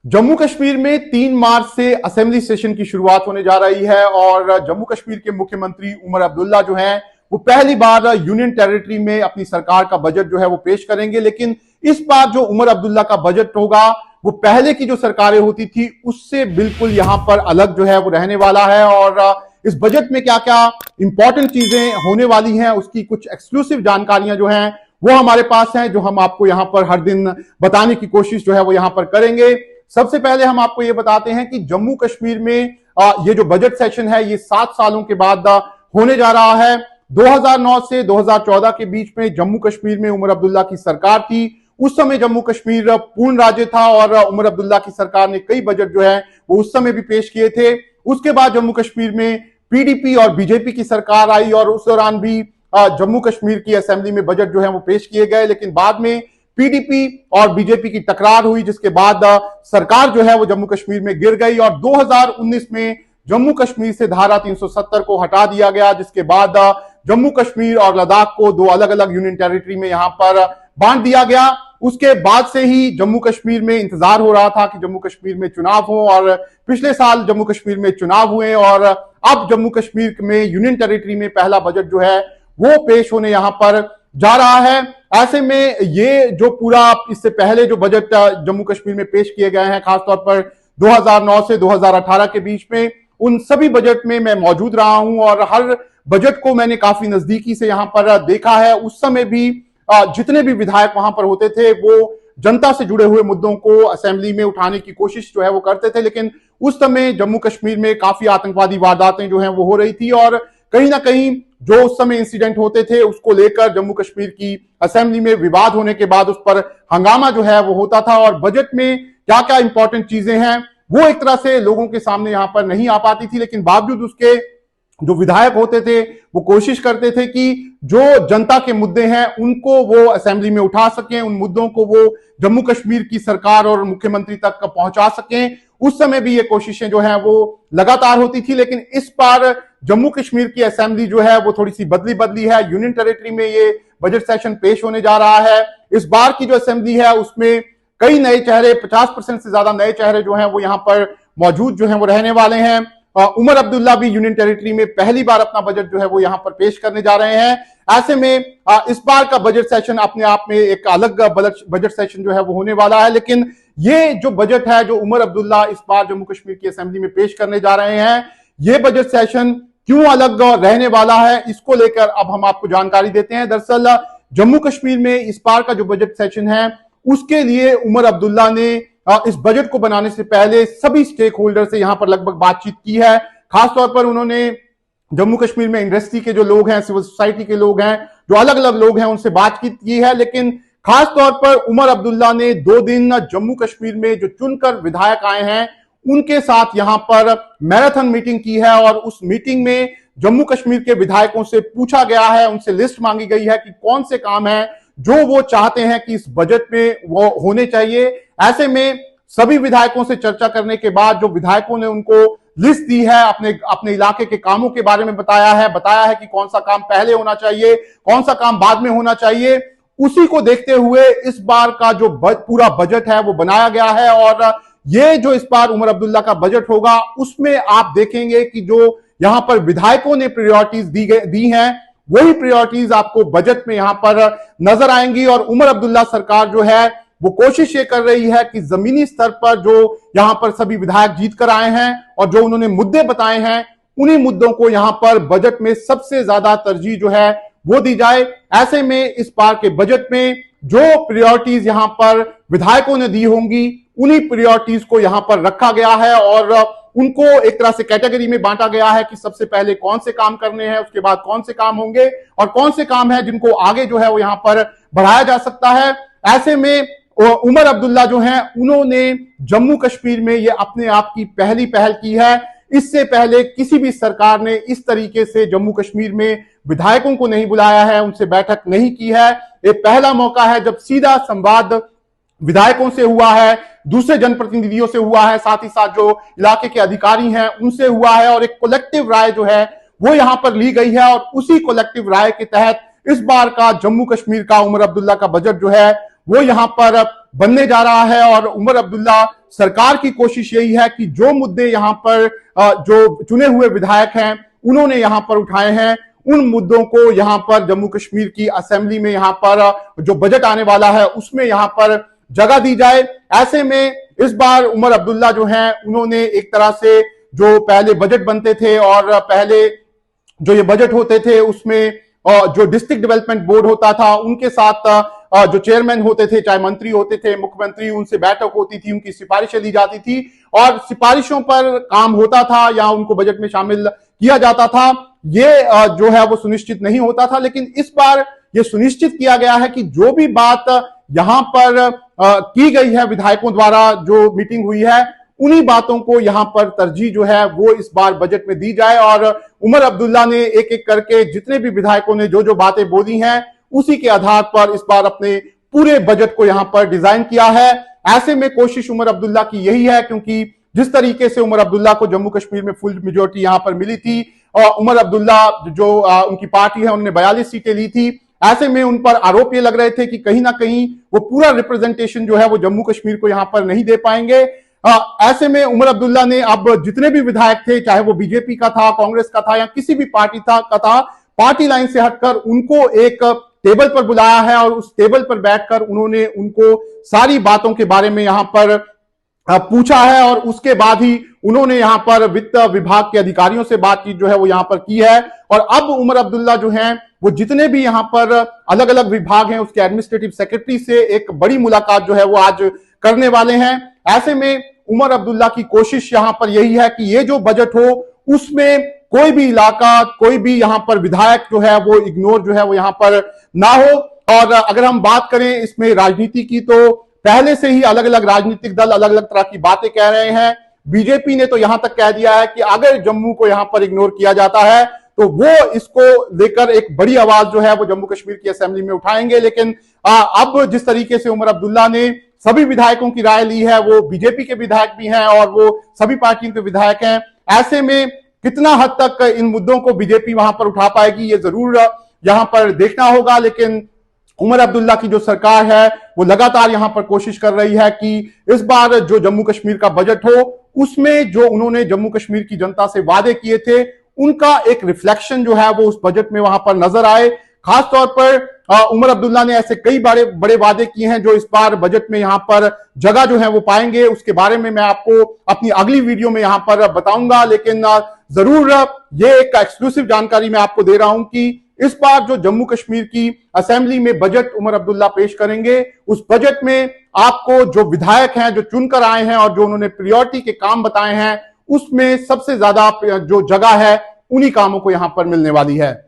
जम्मू कश्मीर में 3 मार्च से assembly session की शुरुआत होने जा रही है और जम्मू कश्मीर के मुख्यमंत्री उमर अब्दुल्ला जो हैं वो पहली बार यूनियन टेरिटरी में अपनी सरकार का बजट जो है वो पेश करेंगे। लेकिन इस बार जो उमर अब्दुल्ला का बजट होगा वो पहले की जो सरकारें होती थी उससे बिल्कुल यहां पर अलग जो है वो रहने वाला है। और इस बजट में क्या क्या इंपॉर्टेंट चीजें होने वाली हैं उसकी कुछ एक्सक्लूसिव जानकारियां जो हैं वो हमारे पास हैं, जो हम आपको यहां पर हर दिन बताने की कोशिश जो है वो यहां पर करेंगे। सबसे पहले हम आपको ये बताते हैं कि जम्मू कश्मीर में ये जो बजट सेशन है ये 7 सालों के बाद होने जा रहा है। 2009 से 2014 के बीच में जम्मू कश्मीर में उमर अब्दुल्ला की सरकार थी। उस समय जम्मू कश्मीर पूर्ण राज्य था और उमर अब्दुल्ला की सरकार ने कई बजट जो है वो उस समय भी पेश किए थे। उसके बाद जम्मू कश्मीर में पीडीपी और बीजेपी की सरकार आई और उस दौरान भी जम्मू कश्मीर की असेंबली में बजट जो है वो पेश किए गए। लेकिन बाद में पीडीपी और बीजेपी की टकरार हुई जिसके बाद सरकार जो है वो जम्मू कश्मीर में गिर गई और 2019 में जम्मू कश्मीर से धारा 370 को हटा दिया गया, जिसके बाद जम्मू कश्मीर और लद्दाख को 2 अलग अलग यूनियन टेरिटरी में यहां पर बांट दिया गया। उसके बाद से ही जम्मू कश्मीर में इंतजार हो रहा था कि जम्मू कश्मीर में चुनाव हो और पिछले साल जम्मू कश्मीर में चुनाव हुए और अब जम्मू कश्मीर में यूनियन टेरिटरी में पहला बजट जो है वो पेश होने यहां पर जा रहा है। ऐसे में ये जो पूरा इससे पहले जो बजट जम्मू कश्मीर में पेश किए गए हैं खासतौर पर 2009 से 2018 के बीच में, उन सभी बजट में मैं मौजूद रहा हूं और हर बजट को मैंने काफी नजदीकी से यहां पर देखा है। उस समय भी जितने भी विधायक वहां पर होते थे वो जनता से जुड़े हुए मुद्दों को असेंबली में उठाने की कोशिश जो है वो करते थे। लेकिन उस समय जम्मू कश्मीर में काफी आतंकवादी वारदातें जो हैं वो हो रही थी और कहीं ना कहीं जो उस समय इंसिडेंट होते थे उसको लेकर जम्मू कश्मीर की असेंबली में विवाद होने के बाद उस पर हंगामा जो है वो होता था और बजट में क्या क्या इंपॉर्टेंट चीजें हैं वो एक तरह से लोगों के सामने यहां पर नहीं आ पाती थी। लेकिन बावजूद उसके जो विधायक होते थे वो कोशिश करते थे कि जो जनता के मुद्दे हैं उनको वो असेंबली में उठा सकें, उन मुद्दों को वो जम्मू कश्मीर की सरकार और मुख्यमंत्री तक पहुंचा सकें। उस समय भी ये कोशिशें जो हैं वो लगातार होती थी। लेकिन इस बार जम्मू कश्मीर की असेंबली जो है वो थोड़ी सी बदली है। यूनियन टेरिटरी में ये बजट सेशन पेश होने जा रहा है। इस बार की जो असेंबली है उसमें कई नए चेहरे, 50% से ज्यादा नए चेहरे जो हैं वो यहां पर मौजूद जो हैं वो रहने वाले हैं। उमर अब्दुल्ला भी यूनियन टेरिटरी में पहली बार अपना बजट जो है वो यहां पर पेश करने जा रहे हैं। ऐसे में इस बार का बजट सेशन अपने आप में एक अलग बजट सेशन जो है वो होने वाला है। लेकिन ये जो बजट है जो उमर अब्दुल्ला इस बार जम्मू कश्मीर की असेंबली में पेश करने जा रहे हैं, ये बजट सेशन क्यों अलग रहने वाला है इसको लेकर अब हम आपको जानकारी देते हैं। दरअसल जम्मू कश्मीर में इस बार का जो बजट सेशन है उसके लिए उमर अब्दुल्ला ने इस बजट को बनाने से पहले सभी स्टेक होल्डर से यहां पर लगभग बातचीत की है। खासतौर पर उन्होंने जम्मू कश्मीर में इंडस्ट्री के जो लोग हैं, सिविल सोसाइटी के लोग हैं, जो अलग अलग लोग हैं उनसे बातचीत की है। लेकिन खासतौर पर उमर अब्दुल्ला ने 2 दिन जम्मू कश्मीर में जो चुनकर विधायक आए हैं उनके साथ यहां पर मैराथन मीटिंग की है और उस मीटिंग में जम्मू कश्मीर के विधायकों से पूछा गया है, उनसे लिस्ट मांगी गई है कि कौन से काम है जो वो चाहते हैं कि इस बजट में वो होने चाहिए। ऐसे में सभी विधायकों से चर्चा करने के बाद जो विधायकों ने उनको लिस्ट दी है, अपने इलाके के कामों के बारे में बताया है कि कौन सा काम पहले होना चाहिए, कौन सा काम बाद में होना चाहिए। उसी को देखते हुए इस बार का जो पूरा बजट है वो बनाया गया है और ये जो इस बार उमर अब्दुल्ला का बजट होगा उसमें आप देखेंगे कि जो यहां पर विधायकों ने प्रायोरिटीज दी हैं वही प्रायोरिटीज आपको बजट में यहां पर नजर आएंगी। और उमर अब्दुल्ला सरकार जो है वो कोशिश ये कर रही है कि जमीनी स्तर पर जो यहां पर सभी विधायक जीत कर आए हैं और जो उन्होंने मुद्दे बताए हैं उन्हीं मुद्दों को यहां पर बजट में सबसे ज्यादा तरजीह जो है वो दी जाए। ऐसे में इस बार के बजट में जो प्रायोरिटीज यहां पर विधायकों ने दी होंगी उन्हीं प्रायोरिटीज को यहां पर रखा गया है और उनको एक तरह से कैटेगरी में बांटा गया है कि सबसे पहले कौन से काम करने हैं, उसके बाद कौन से काम होंगे और कौन से काम है जिनको आगे जो है वो यहां पर बढ़ाया जा सकता है। ऐसे में उमर अब्दुल्ला जो हैं उन्होंने जम्मू कश्मीर में ये अपने आप की पहली पहल की है। इससे पहले किसी भी सरकार ने इस तरीके से जम्मू कश्मीर में विधायकों को नहीं बुलाया है, उनसे बैठक नहीं की है। ये पहला मौका है जब सीधा संवाद विधायकों से हुआ है, दूसरे जनप्रतिनिधियों से हुआ है, साथ ही साथ जो इलाके के अधिकारी हैं उनसे हुआ है और एक कलेक्टिव राय जो है वो यहां पर ली गई है। और उसी कलेक्टिव राय के तहत इस बार का जम्मू कश्मीर का उमर अब्दुल्ला का बजट जो है वो यहां पर बनने जा रहा है और उमर अब्दुल्ला सरकार की कोशिश यही है कि जो मुद्दे यहां पर जो चुने हुए विधायक हैं उन्होंने यहां पर उठाए हैं, उन मुद्दों को यहां पर जम्मू कश्मीर की असेंबली में यहां पर जो बजट आने वाला है उसमें यहां पर जगह दी जाए। ऐसे में इस बार उमर अब्दुल्ला जो हैं उन्होंने एक तरह से जो पहले बजट बनते थे और पहले जो ये बजट होते थे उसमें जो डिस्ट्रिक्ट डेवलपमेंट बोर्ड होता था उनके साथ जो चेयरमैन होते थे, चाहे मंत्री होते थे, मुख्यमंत्री, उनसे बैठक होती थी, उनकी सिफारिशें ली जाती थी और सिफारिशों पर काम होता था या उनको बजट में शामिल किया जाता था। ये जो है वो सुनिश्चित नहीं होता था, लेकिन इस बार ये सुनिश्चित किया गया है कि जो भी बात यहां पर की गई है विधायकों द्वारा, जो मीटिंग हुई है, उन्हीं बातों को यहां पर तरजीह जो है वो इस बार बजट में दी जाए। और उमर अब्दुल्ला ने एक एक करके जितने भी विधायकों ने जो जो बातें बोली हैं उसी के आधार पर इस बार अपने पूरे बजट को यहां पर डिजाइन किया है। ऐसे में कोशिश उमर अब्दुल्ला की यही है, क्योंकि जिस तरीके से उमर अब्दुल्ला को जम्मू कश्मीर में फुल मेजोरिटी यहां पर मिली थी और उमर अब्दुल्ला जो उनकी पार्टी है उन्होंने 42 सीटें ली थी, ऐसे में उन पर आरोप ये लग रहे थे कि कहीं ना कहीं वो पूरा रिप्रेजेंटेशन जो है वो जम्मू कश्मीर को यहां पर नहीं दे पाएंगे। ऐसे में उमर अब्दुल्ला ने अब जितने भी विधायक थे, चाहे वो बीजेपी का था, कांग्रेस का था या किसी भी पार्टी का था, पार्टी लाइन से हटकर उनको एक टेबल पर बुलाया है और उस टेबल पर बैठकर उन्होंने उनको सारी बातों के बारे में यहां पर पूछा है और उसके बाद ही उन्होंने यहां पर वित्त विभाग के अधिकारियों से बातचीत जो है वो यहां पर की है। और अब उमर अब्दुल्ला जो हैं वो जितने भी यहां पर अलग अलग विभाग हैं उसके एडमिनिस्ट्रेटिव सेक्रेटरी से एक बड़ी मुलाकात जो है वो आज करने वाले हैं। ऐसे में उमर अब्दुल्ला की कोशिश यहां पर यही है कि ये जो बजट हो उसमें कोई भी इलाका, कोई भी यहां पर विधायक जो है वो इग्नोर जो है वो यहां पर ना हो। और अगर हम बात करें इसमें राजनीति की, तो पहले से ही अलग अलग राजनीतिक दल अलग अलग तरह की बातें कह रहे हैं। बीजेपी ने तो यहां तक कह दिया है कि अगर जम्मू को यहां पर इग्नोर किया जाता है तो वो इसको लेकर एक बड़ी आवाज जो है वो जम्मू कश्मीर की असेंबली में उठाएंगे। लेकिन अब जिस तरीके से उमर अब्दुल्ला ने सभी विधायकों की राय ली है, वो बीजेपी के विधायक भी हैं और वो सभी पार्टियों के विधायक हैं, ऐसे में कितना हद तक इन मुद्दों को बीजेपी वहां पर उठा पाएगी ये जरूर यहां पर देखना होगा। लेकिन उमर अब्दुल्ला की जो सरकार है वो लगातार यहां पर कोशिश कर रही है कि इस बार जो जम्मू कश्मीर का बजट हो उसमें जो उन्होंने जम्मू कश्मीर की जनता से वादे किए थे उनका एक रिफ्लेक्शन जो है वो उस बजट में वहां पर नजर आए। खासतौर पर उमर अब्दुल्ला ने ऐसे कई बड़े बड़े वादे किए हैं जो इस बार बजट में यहां पर जगह जो है वो पाएंगे। उसके बारे में मैं आपको अपनी अगली वीडियो में यहां पर बताऊंगा, लेकिन जरूर ये एक एक्सक्लूसिव जानकारी मैं आपको दे रहा हूं कि इस बार जो जम्मू कश्मीर की असेंबली में बजट उमर अब्दुल्ला पेश करेंगे, उस बजट में आपको जो विधायक हैं, जो चुनकर आए हैं और जो उन्होंने प्रायोरिटी के काम बताए हैं, उसमें सबसे ज्यादा जो जगह है उन्हीं कामों को यहां पर मिलने वाली है।